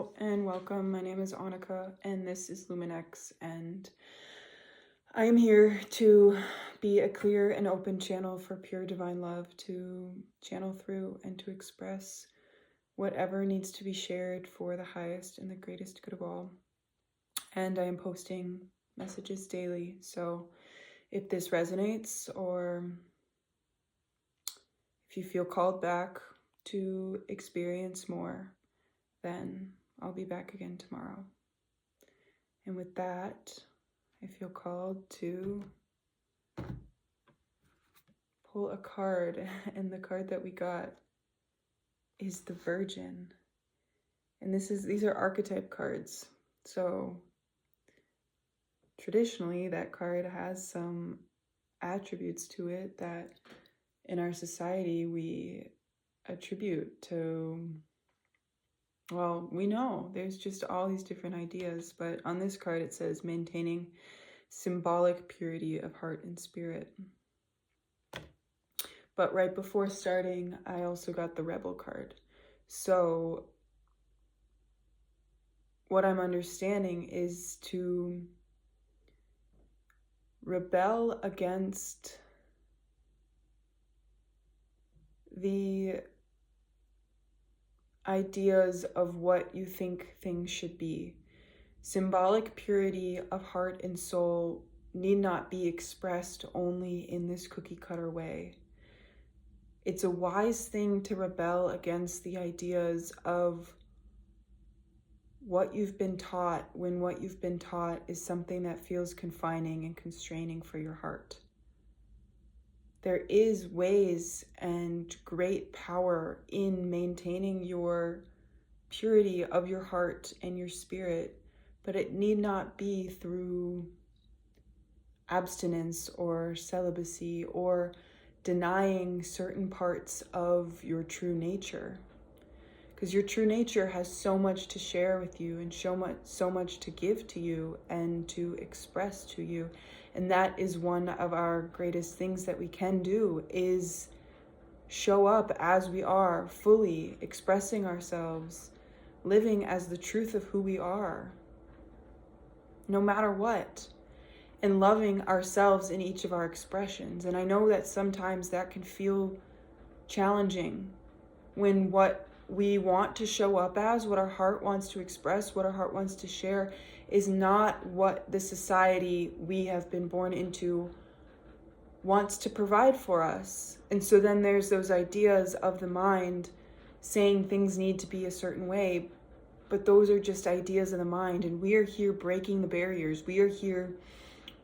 Hello and welcome. My name is Annika and this is Luminex, and I am here to be a clear and open channel for pure divine love to channel through and to express whatever needs to be shared for the highest and the greatest good of all. And I am posting messages daily, so if this resonates or if you feel called back to experience more, then I'll be back again tomorrow. And with that, I feel called to pull a card, and the card that we got is the Virgin. And these are archetype cards. So traditionally that card has some attributes to it that in our society we attribute to, well, we know there's just all these different ideas, but on this card it says maintaining symbolic purity of heart and spirit. But right before starting, I also got the Rebel card. So what I'm understanding is to rebel against the ideas of what you think things should be. Symbolic purity of heart and soul need not be expressed only in this cookie cutter way. It's a wise thing to rebel against the ideas of what you've been taught when what you've been taught is something that feels confining and constraining for your heart. There is ways and great power in maintaining your purity of your heart and your spirit, but it need not be through abstinence or celibacy or denying certain parts of your true nature. Because your true nature has so much to share with you and so much to give to you and to express to you. And that is one of our greatest things that we can do, is show up as we are, fully expressing ourselves, living as the truth of who we are, no matter what, and loving ourselves in each of our expressions. And I know that sometimes that can feel challenging when what we want to show up as, what our heart wants to express, what our heart wants to share, is not what the society we have been born into wants to provide for us. And so then there's those ideas of the mind saying things need to be a certain way, but those are just ideas of the mind, and we are here breaking the barriers. We are here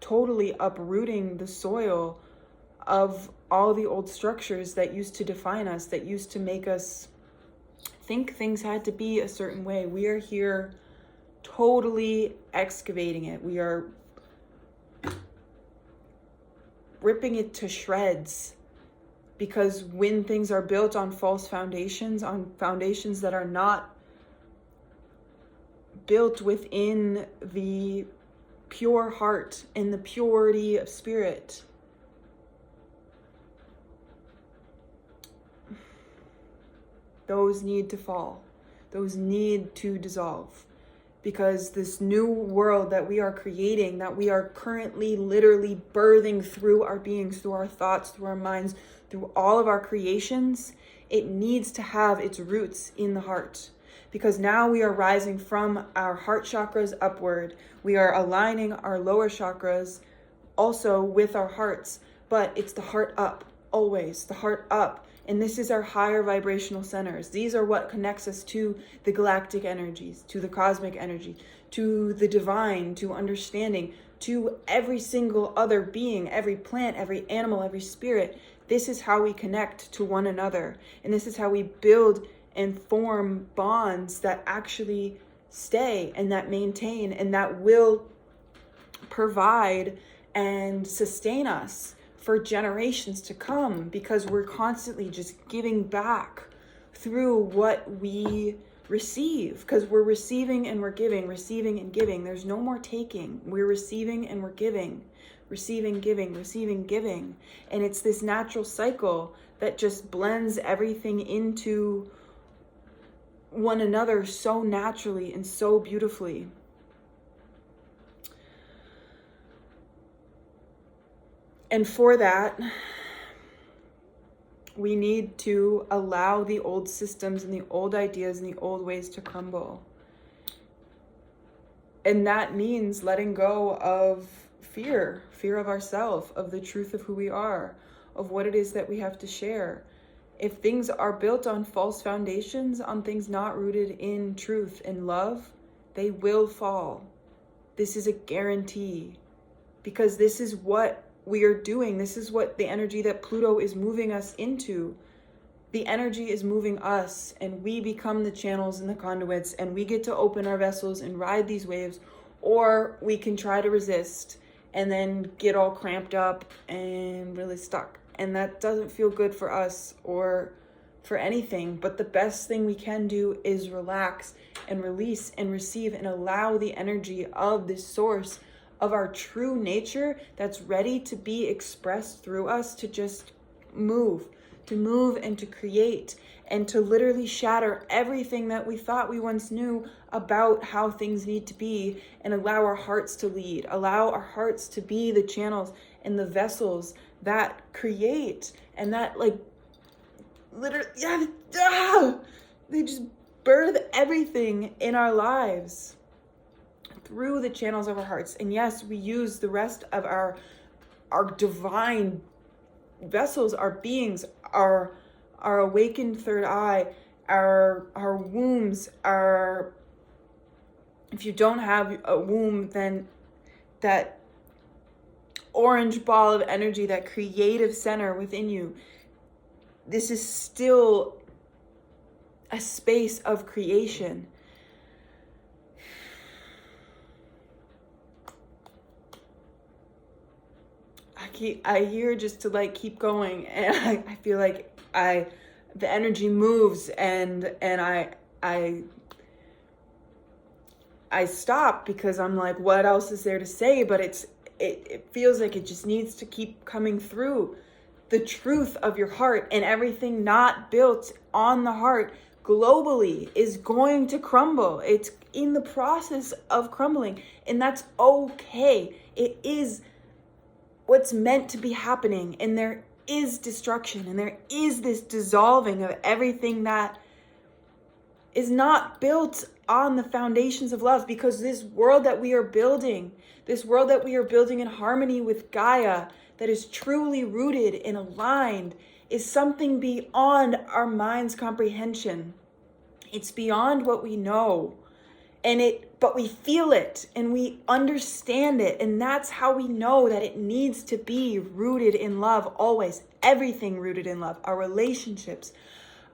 totally uprooting the soil of all the old structures that used to define us, that used to make us think things had to be a certain way. We are here totally excavating it. We are ripping it to shreds, because when things are built on false foundations, on foundations that are not built within the pure heart and the purity of spirit, those need to fall. Those need to dissolve. Because this new world that we are creating, that we are currently literally birthing through our beings, through our thoughts, through our minds, through all of our creations, it needs to have its roots in the heart. Because now we are rising from our heart chakras upward. We are aligning our lower chakras also with our hearts, but it's the heart up, always, the heart up. And this is our higher vibrational centers. These are what connects us to the galactic energies, to the cosmic energy, to the divine, to understanding, to every single other being, every plant, every animal, every spirit. This is how we connect to one another. And this is how we build and form bonds that actually stay and that maintain and that will provide and sustain us for generations to come, because we're constantly just giving back through what we receive, because we're receiving and we're giving, receiving and giving. There's no more taking. We're receiving and we're giving, receiving, giving, receiving, giving. And it's this natural cycle that just blends everything into one another so naturally and so beautifully. And for that, we need to allow the old systems and the old ideas and the old ways to crumble. And that means letting go of fear of ourselves, of the truth of who we are, of what it is that we have to share. If things are built on false foundations, on things not rooted in truth and love, they will fall. This is a guarantee, because this is what we are doing. This is what the energy that Pluto is moving us into. The energy is moving us, and we become the channels and the conduits, and we get to open our vessels and ride these waves, or we can try to resist and then get all cramped up and really stuck. And that doesn't feel good for us or for anything. But the best thing we can do is relax and release and receive and allow the energy of this source of our true nature that's ready to be expressed through us to just move and to create and to literally shatter everything that we thought we once knew about how things need to be, and allow our hearts to lead, allow our hearts to be the channels and the vessels that create, and that like literally, they just birth everything in our lives through the channels of our hearts. And yes, we use the rest of our divine vessels, our beings, our awakened third eye, our wombs, if you don't have a womb, then that orange ball of energy, that creative center within you, this is still a space of creation. I hear just to like keep going, and I feel like the energy moves, and I stop because I'm like, what else is there to say? But it feels like it just needs to keep coming through. The truth of your heart, and everything not built on the heart globally is going to crumble. It's in the process of crumbling, and that's okay. It is what's meant to be happening, and there is destruction, and there is this dissolving of everything that is not built on the foundations of love, because this world that we are building in harmony with Gaia, that is truly rooted and aligned, is something beyond our mind's comprehension. It's beyond what we know. But we feel it and we understand it. And that's how we know that it needs to be rooted in love always. Everything rooted in love. Our relationships,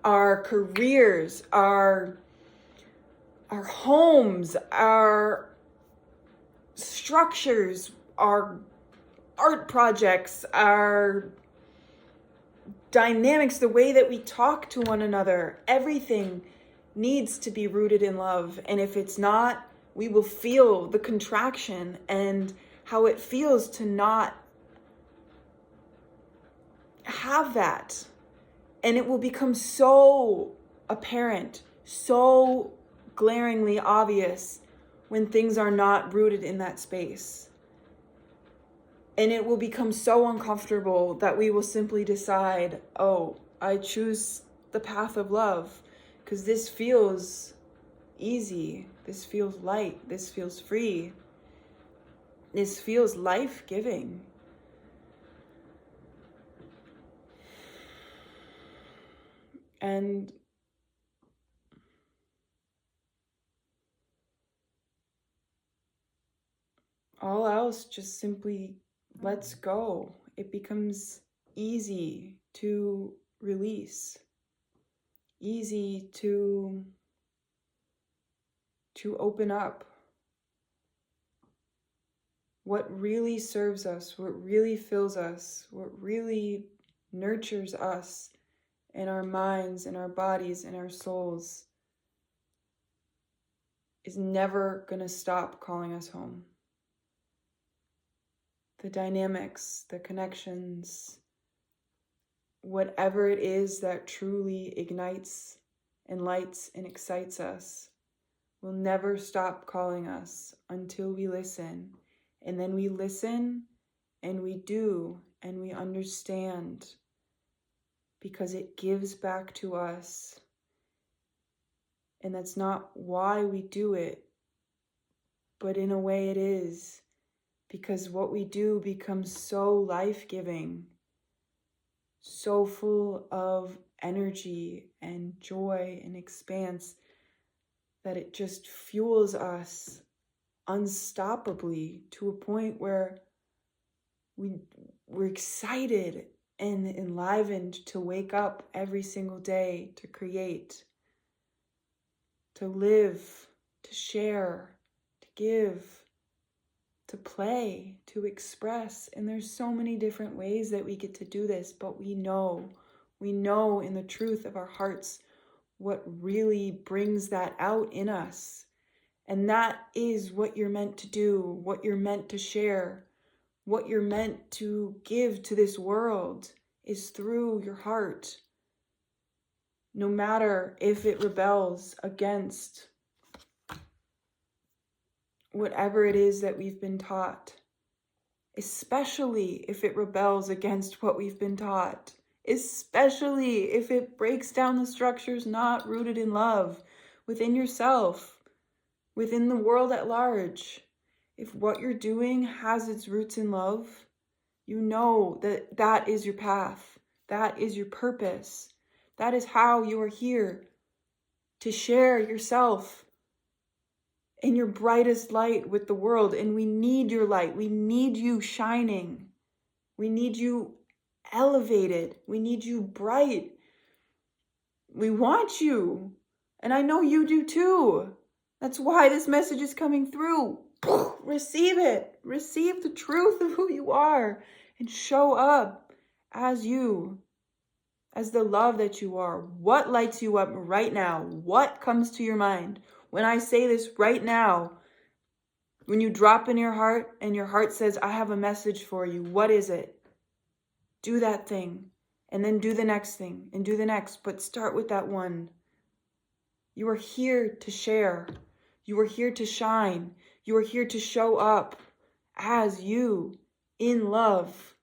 our careers, our homes, our structures, our art projects, our dynamics, the way that we talk to one another, everything needs to be rooted in love. And if it's not, we will feel the contraction and how it feels to not have that. And it will become so apparent, so glaringly obvious when things are not rooted in that space. And it will become so uncomfortable that we will simply decide, oh, I choose the path of love because this feels easy. This feels light. This feels free. This feels life-giving. And all else just simply lets go. It becomes easy to release, easy to open up. What really serves us, what really fills us, what really nurtures us in our minds, in our bodies, in our souls, is never going to stop calling us home. The dynamics, the connections, whatever it is that truly ignites and lights and excites us will never stop calling us until we listen. And then we listen and we do and we understand, because it gives back to us. And that's not why we do it, but in a way it is, because what we do becomes so life-giving, so full of energy and joy and expanse, that it just fuels us unstoppably to a point where we're excited and enlivened to wake up every single day, to create, to live, to share, to give, to play, to express. And there's so many different ways that we get to do this, but we know in the truth of our hearts what really brings that out in us. And that is what you're meant to do, what you're meant to share, what you're meant to give to this world is through your heart. No matter if it rebels against whatever it is that we've been taught, especially if it rebels against what we've been taught, especially if it breaks down the structures not rooted in love within yourself, within the world at large. If what you're doing has its roots in love, you know that that is your path. That is your purpose. That is how you are here, to share yourself in your brightest light with the world. And we need your light. We need you shining. We need you elevated. We need you bright. We want you. And I know you do too. That's why this message is coming through. Receive it. Receive the truth of who you are and show up as you, as the love that you are. What lights you up right now? What comes to your mind? When I say this right now, when you drop in your heart and your heart says, I have a message for you, what is it? Do that thing, and then do the next thing, and do the next, but start with that one. You are here to share. You are here to shine. You are here to show up as you, in love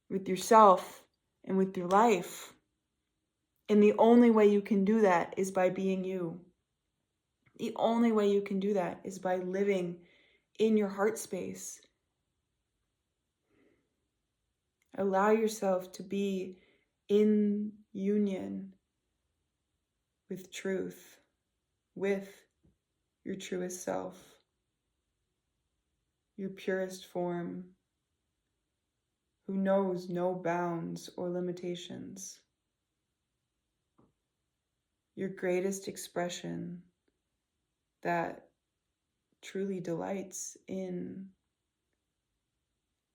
with yourself and with your life. And the only way you can do that is by being you. The only way you can do that is by living in your heart space. Allow yourself to be in union with truth, with your truest self, your purest form, who knows no bounds or limitations, your greatest expression that truly delights in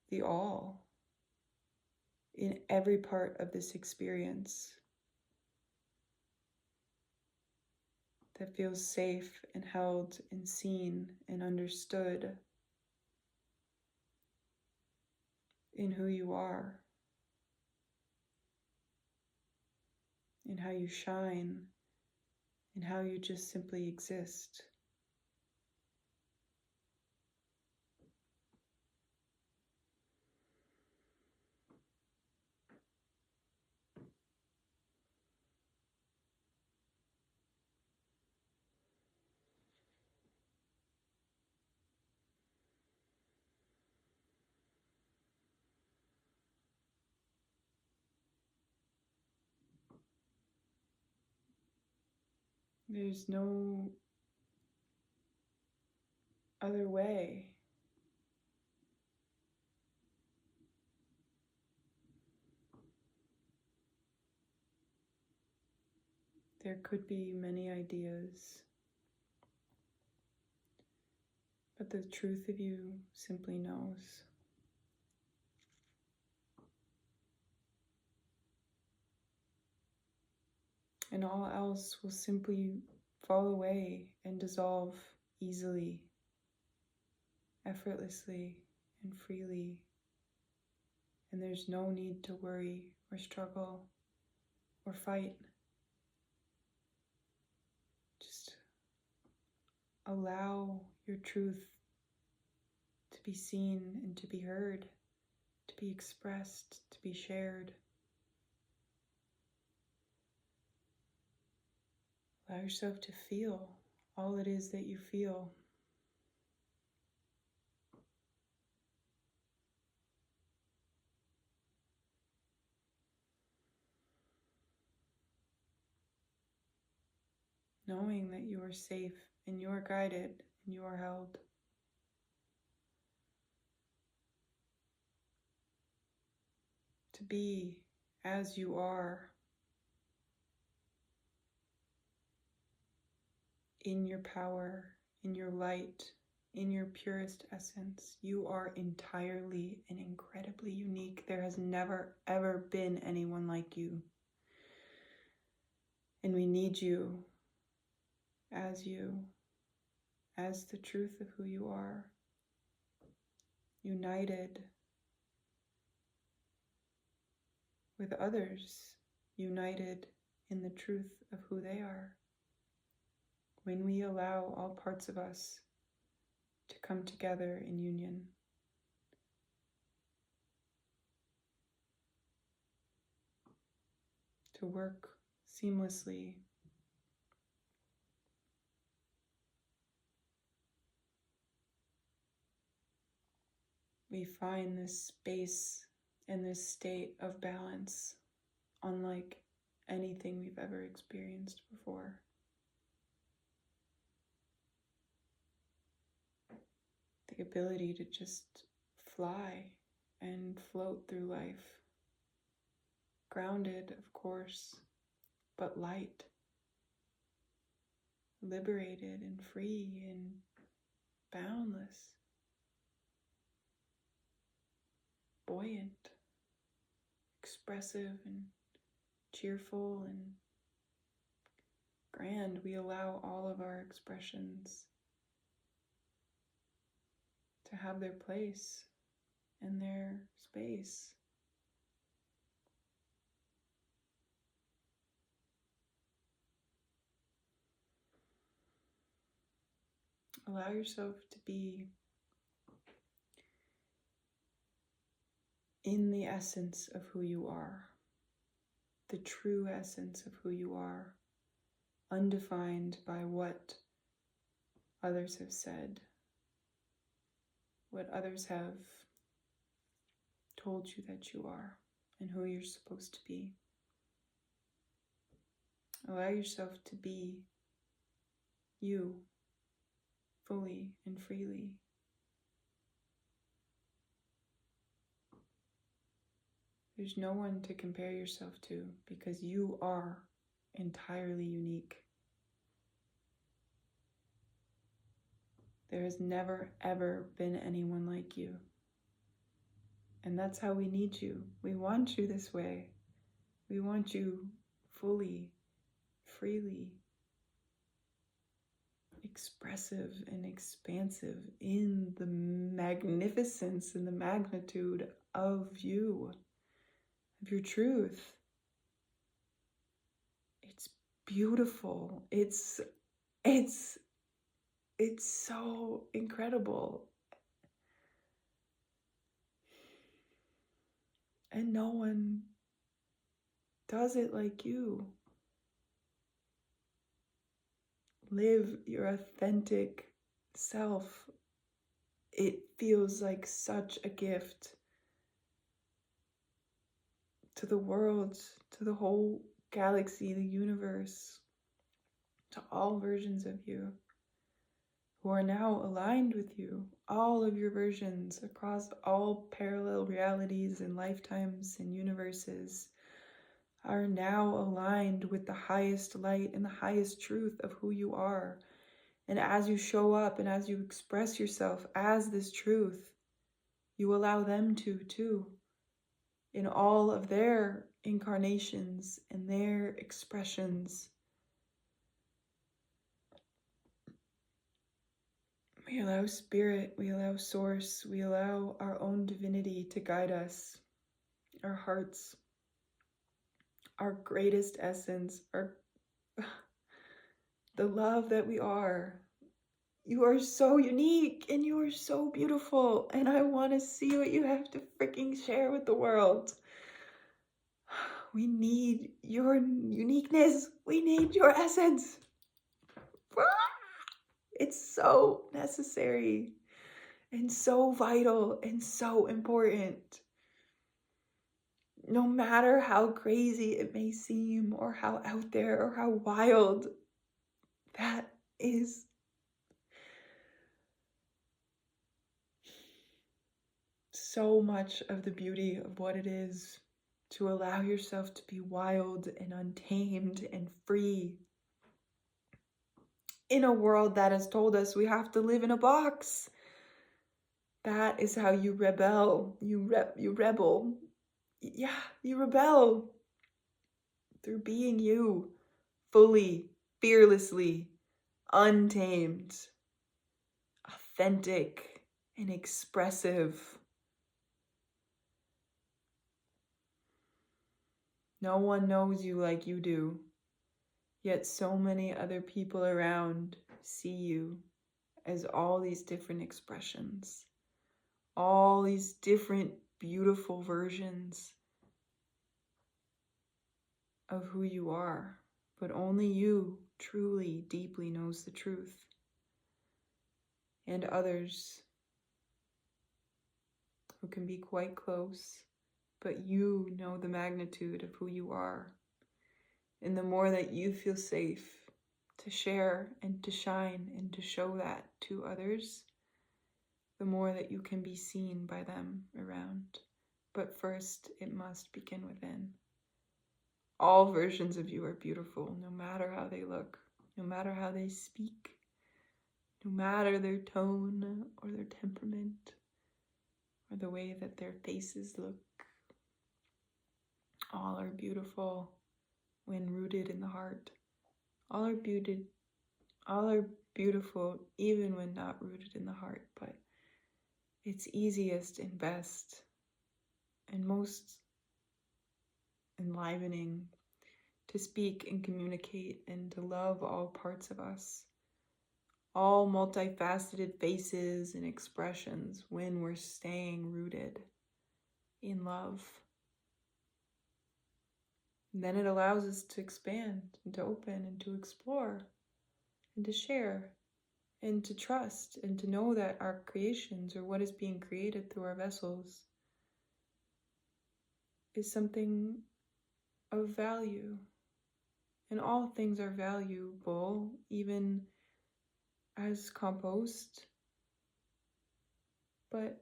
the all, in every part of this experience, that feels safe and held and seen and understood in who you are, in how you shine, in how you just simply exist. There's no other way. There could be many ideas, but the truth of you simply knows. And all else will simply fall away and dissolve easily, effortlessly, and freely. And there's no need to worry or struggle or fight. allow your truth to be seen and to be heard, to be expressed, to be shared. Allow yourself to feel all it is that you feel. Knowing that you are safe and you are guided and you are held. To be as you are, in your power, in your light, in your purest essence. You are entirely and incredibly unique. There has never, ever been anyone like you. And we need you, as the truth of who you are, united with others, united in the truth of who they are. When we allow all parts of us to come together in union. To work seamlessly. We find this space and this state of balance unlike anything we've ever experienced before. The ability to just fly and float through life. Grounded, of course, but light. Liberated and free and boundless. Buoyant. Expressive and cheerful and grand. We allow all of our expressions to have their place and their space. Allow yourself to be in the essence of who you are, the true essence of who you are, undefined by what others have said, what others have told you that you are, and who you're supposed to be. Allow yourself to be you, fully and freely. There's no one to compare yourself to because you are entirely unique. There has never, ever been anyone like you. And that's how we need you. We want you this way. We want you fully, freely, expressive and expansive in the magnificence and the magnitude of you, of your truth. It's beautiful. It's so incredible. And no one does it like you. Live your authentic self. It feels like such a gift to the world, to the whole galaxy, the universe, to all versions of you who are now aligned with you. All of your versions across all parallel realities and lifetimes and universes are now aligned with the highest light and the highest truth of who you are. And as you show up and as you express yourself as this truth, you allow them to too, in all of their incarnations and their expressions. We allow spirit, we allow source, we allow our own divinity to guide us, our hearts, our greatest essence, the love that we are. You are so unique and you are so beautiful. And I want to see what you have to freaking share with the world. We need your uniqueness. We need your essence. It's so necessary and so vital and so important. No matter how crazy it may seem or how out there or how wild, that is so much of the beauty of what it is to allow yourself to be wild and untamed and free in a world that has told us we have to live in a box. That is how you rebel. You rebel. Yeah, you rebel through being you, fully, fearlessly, untamed, authentic, and expressive. No one knows you like you do, yet so many other people around see you as all these different expressions, all these different beautiful versions of who you are, but only you truly, deeply knows the truth. And others who can be quite close, but you know the magnitude of who you are. And the more that you feel safe to share and to shine and to show that to others, the more that you can be seen by them around. But first, it must begin within. All versions of you are beautiful, no matter how they look, no matter how they speak, no matter their tone or their temperament or the way that their faces look. All are beautiful when rooted in the heart. All are beautiful even when not rooted in the heart, but it's easiest and best and most enlivening to speak and communicate and to love all parts of us, all multifaceted faces and expressions when we're staying rooted in love. And then it allows us to expand and to open and to explore and to share and to trust and to know that our creations, or what is being created through our vessels, is something of value. And all things are valuable, even as compost. But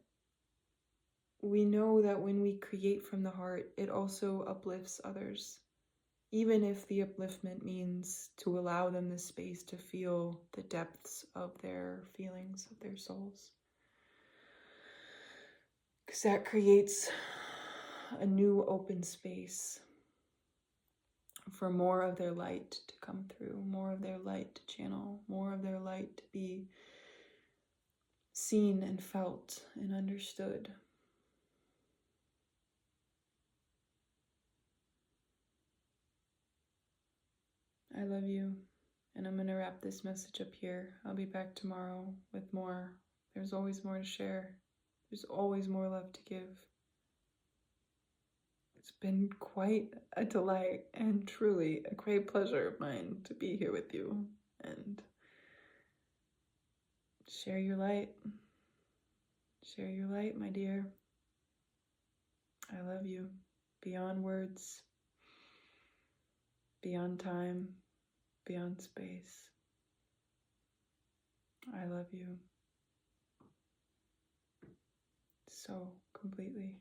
we know that when we create from the heart, it also uplifts others, even if the upliftment means to allow them the space to feel the depths of their feelings, of their souls. Because that creates a new open space for more of their light to come through, more of their light to channel, more of their light to be seen and felt and understood. I love you, and I'm going to wrap this message up here. I'll be back tomorrow with more. There's always more to share. There's always more love to give. It's been quite a delight and truly a great pleasure of mine to be here with you and share your light. Share your light, my dear. I love you beyond words, beyond time, beyond space. I love you so completely.